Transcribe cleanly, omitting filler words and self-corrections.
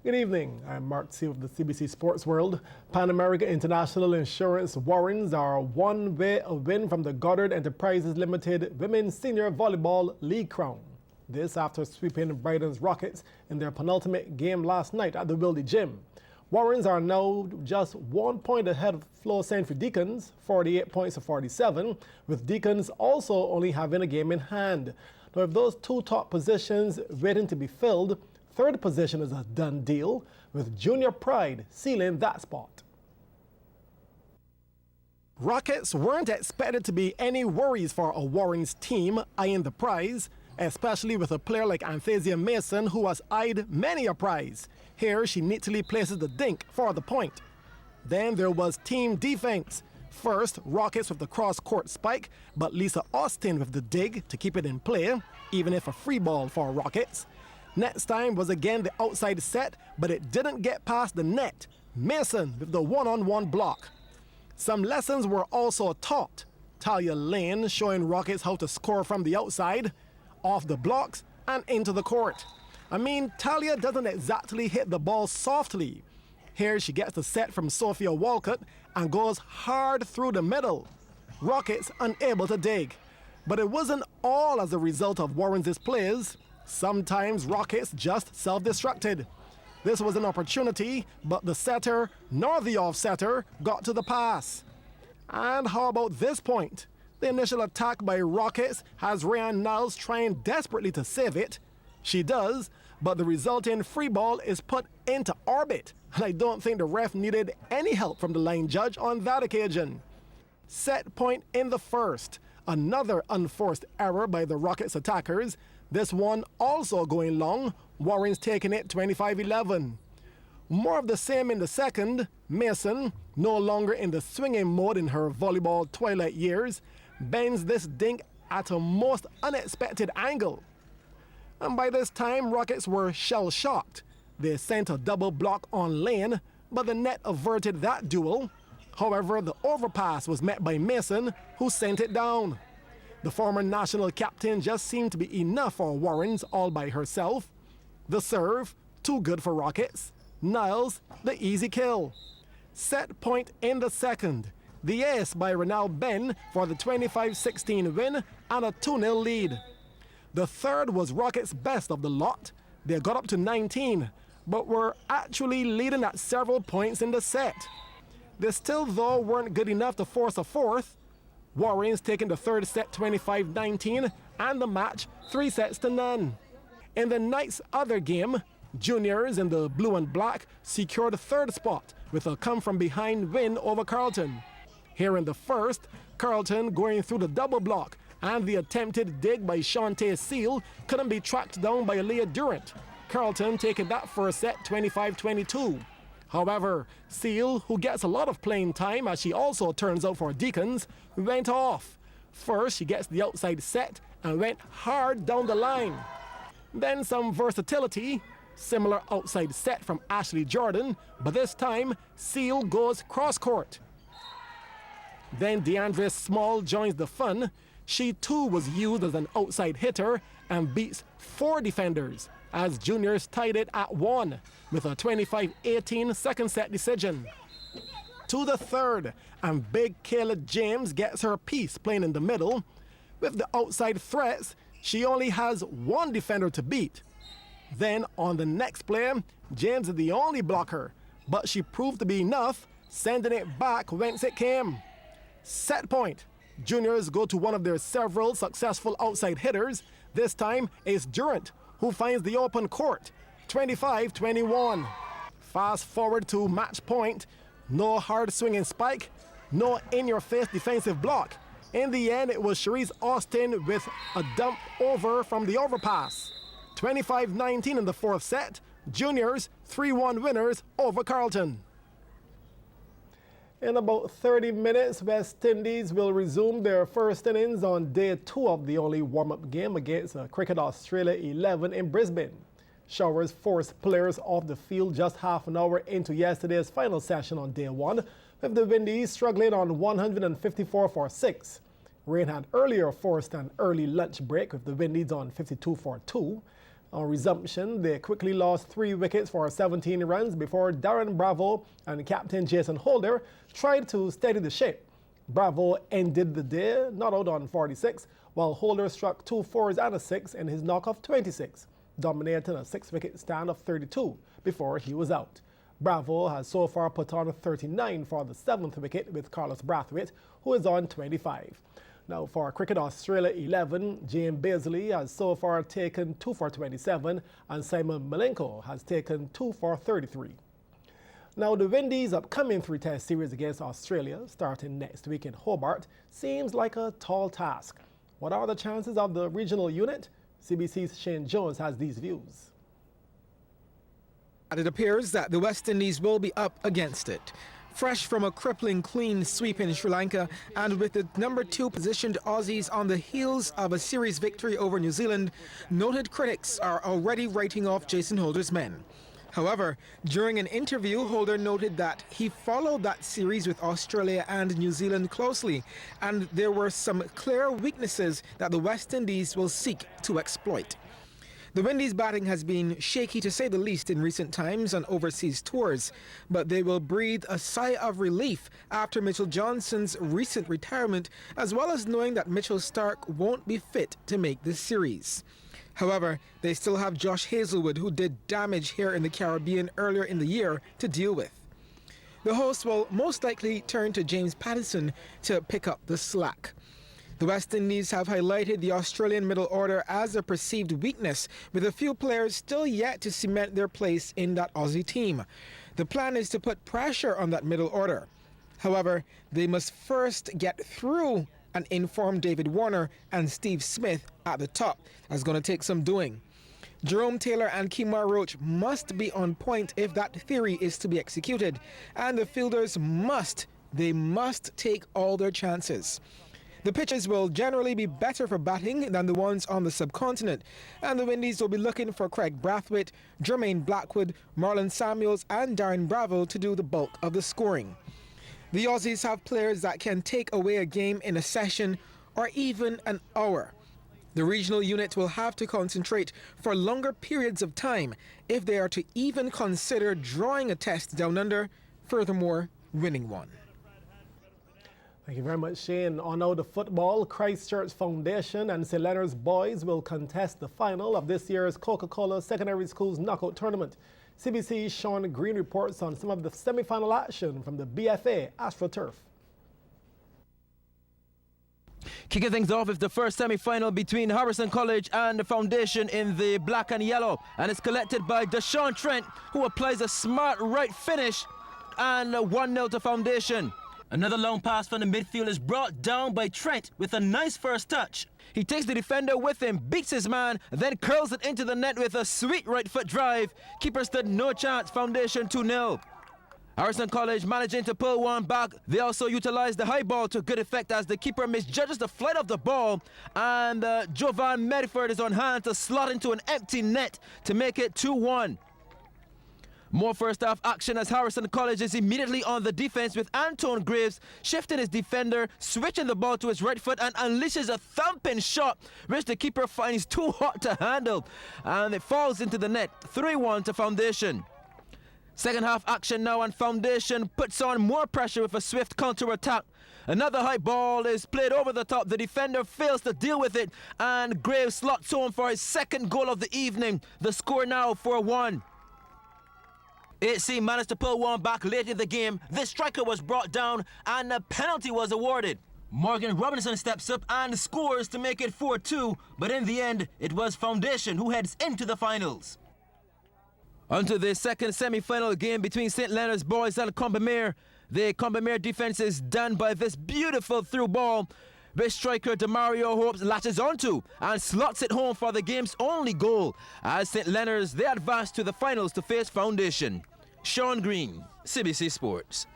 Good evening. I'm Mark C. of the CBC Sports World. Pan America International Insurance Warrens are one win from the Goddard Enterprises Limited Women's Senior Volleyball League crown. This after sweeping Brighton's Rockets in their penultimate game last night at the Wildy Gym. Warrens are now just 1 point ahead of Flow St. Deacons, 48 points to 47, with Deacons also only having a game in hand. Now, with those two top positions waiting to be filled, third position is a done deal, with Junior Pride sealing that spot. Rockets weren't expected to be any worries for a Warrens team eyeing the prize, especially with a player like Anthesia Mason, who has eyed many a prize. Here, she neatly places the dink for the point. Then there was team defense. First, Rockets with the cross-court spike, but Lisa Austin with the dig to keep it in play, even if a free ball for Rockets. Next time was again the outside set, but it didn't get past the net. Mason with the one-on-one block. Some lessons were also taught. Talia Lane showing Rockets how to score from the outside, off the blocks, and into the court. I mean, Talia doesn't exactly hit the ball softly. Here she gets the set from Sophia Walcott and goes hard through the middle. Rockets unable to dig. But it wasn't all as a result of Warrens' plays. Sometimes Rockets just self-destructed. This was an opportunity, but the setter nor the off-setter got to the pass. And how about this point? The initial attack by Rockets has Ryan Niles trying desperately to save it. She does, but the resulting free ball is put into orbit, and I don't think the ref needed any help from the line judge on that occasion. Set point in the first. Another unforced error by the Rockets attackers. This one also going long, Warrens taking it 25-11. More of the same in the second. Mason, no longer in the swinging mode in her volleyball twilight years, bends this dink at a most unexpected angle. And by this time, Rockets were shell-shocked. They sent a double block on Lane, but the net averted that duel. However, the overpass was met by Mason, who sent it down. The former national captain just seemed to be enough for Warrens all by herself. The serve, too good for Rockets. Niles, the easy kill. Set point in the second. The ace by Renal Ben for the 25-16 win and a 2-0 lead. The third was Rockets' best of the lot. They got up to 19, but were actually leading at several points in the set. They still, though, weren't good enough to force a fourth. Warrens taking the third set 25-19 and the match 3-0. In the night's other game, Juniors in the blue and black secured the third spot with a come-from-behind win over Carleton. Here in the first, Carleton going through the double block, and the attempted dig by Shantae Seal couldn't be tracked down by Leah Durant. Carleton taking that first set 25-22. However, Seal, who gets a lot of playing time as she also turns out for Deacons, went off. First, she gets the outside set and went hard down the line. Then some versatility, similar outside set from Ashley Jordan, but this time, Seal goes cross-court. Then DeAndre Small joins the fun. She too was used as an outside hitter and beats 4 defenders as Juniors tied it at 1 with a 25-18 second set decision. To the third, and big Kayla James gets her piece playing in the middle. With the outside threats, she only has 1 defender to beat. Then on the next play, James is the only blocker, but she proved to be enough, sending it back whence it came. Set point. Juniors go to one of their several successful outside hitters. This time, it's Durant, who finds the open court. 25-21. Fast forward to match point. No hard swinging spike. No in-your-face defensive block. In the end, it was Cherise Austin with a dump over from the overpass. 25-19 in the fourth set. Juniors 3-1 winners over Carleton. In about 30 minutes, West Indies will resume their first innings on day 2 of the only warm-up game against Cricket Australia 11 in Brisbane. Showers forced players off the field just half an hour into yesterday's final session on day 1, with the Windies struggling on 154 for 6. Rain had earlier forced an early lunch break with the Windies on 52 for 2. On resumption, they quickly lost 3 wickets for 17 runs before Darren Bravo and captain Jason Holder tried to steady the ship. Bravo ended the day not out on 46, while Holder struck 2 fours and a 6 in his knock of 26, dominating a 6-wicket stand of 32 before he was out. Bravo has so far put on 39 for the 7th wicket with Carlos Brathwaite, who is on 25. Now for Cricket Australia 11, James Bazley has so far taken 2 for 27 and Simon Malenko has taken 2 for 33. Now the Windies' upcoming 3-test series against Australia, starting next week in Hobart, seems like a tall task. What are the chances of the regional unit? CBC's Shane Jones has these views. It appears that the West Indies will be up against it. Fresh from a crippling clean sweep in Sri Lanka and with the number 2 positioned Aussies on the heels of a series victory over New Zealand, noted critics are already writing off Jason Holder's men. However, during an interview, Holder noted that he followed that series with Australia and New Zealand closely, and there were some clear weaknesses that the West Indies will seek to exploit. The Windies' batting has been shaky to say the least in recent times on overseas tours, but they will breathe a sigh of relief after Mitchell Johnson's recent retirement, as well as knowing that Mitchell Starc won't be fit to make this series. However, they still have Josh Hazlewood, who did damage here in the Caribbean earlier in the year, to deal with. The hosts will most likely turn to James Pattinson to pick up the slack. The West Indies have highlighted the Australian middle order as a perceived weakness, with a few players still yet to cement their place in that Aussie team. The plan is to put pressure on that middle order. However, they must first get through and inform David Warner and Steve Smith at the top. That's going to take some doing. Jerome Taylor and Kemar Roach must be on point if that theory is to be executed, and the fielders must take all their chances. The pitches will generally be better for batting than the ones on the subcontinent, and the Windies will be looking for Craig Brathwaite, Jermaine Blackwood, Marlon Samuels and Darren Bravo to do the bulk of the scoring. The Aussies have players that can take away a game in a session or even an hour. The regional unit will have to concentrate for longer periods of time if they are to even consider drawing a test down under, furthermore winning one. Thank you very much, Shane. On now to football, Christchurch Foundation and St. Leonard's boys will contest the final of this year's Coca-Cola Secondary Schools Knockout Tournament. CBC's Sean Green reports on some of the semi-final action from the BFA AstroTurf. Kicking things off is the first semi-final between Harrison College and the Foundation in the black and yellow, and it's collected by Deshaun Trent, who applies a smart right finish, and 1-0 to Foundation. Another long pass from the midfield is brought down by Trent with a nice first touch. He takes the defender with him, beats his man, then curls it into the net with a sweet right foot drive. Keeper stood no chance, Foundation 2-0. Harrison College managing to pull one back. They also utilize the high ball to good effect as the keeper misjudges the flight of the ball, and Jovan Medford is on hand to slot into an empty net to make it 2-1. More first half action as Harrison College is immediately on the defense with Anton Graves shifting his defender, switching the ball to his right foot and unleashes a thumping shot which the keeper finds too hot to handle, and it falls into the net. 3-1 to Foundation. Second half action now, and Foundation puts on more pressure with a swift counter attack. Another high ball is played over the top. The defender fails to deal with it, and Graves slots home for his second goal of the evening. The score now 4-1. AC managed to pull one back late in the game. This striker was brought down and a penalty was awarded. Morgan Robinson steps up and scores to make it 4-2, but in the end, it was Foundation who heads into the finals. Onto the second semi-final game between St. Leonard's boys and Combermere. The Combermere defense is done by this beautiful through ball, which striker Demario Hopes latches onto and slots it home for the game's only goal. As St. Leonard's, they advance to the finals to face Foundation. Sean Green, CBC Sports.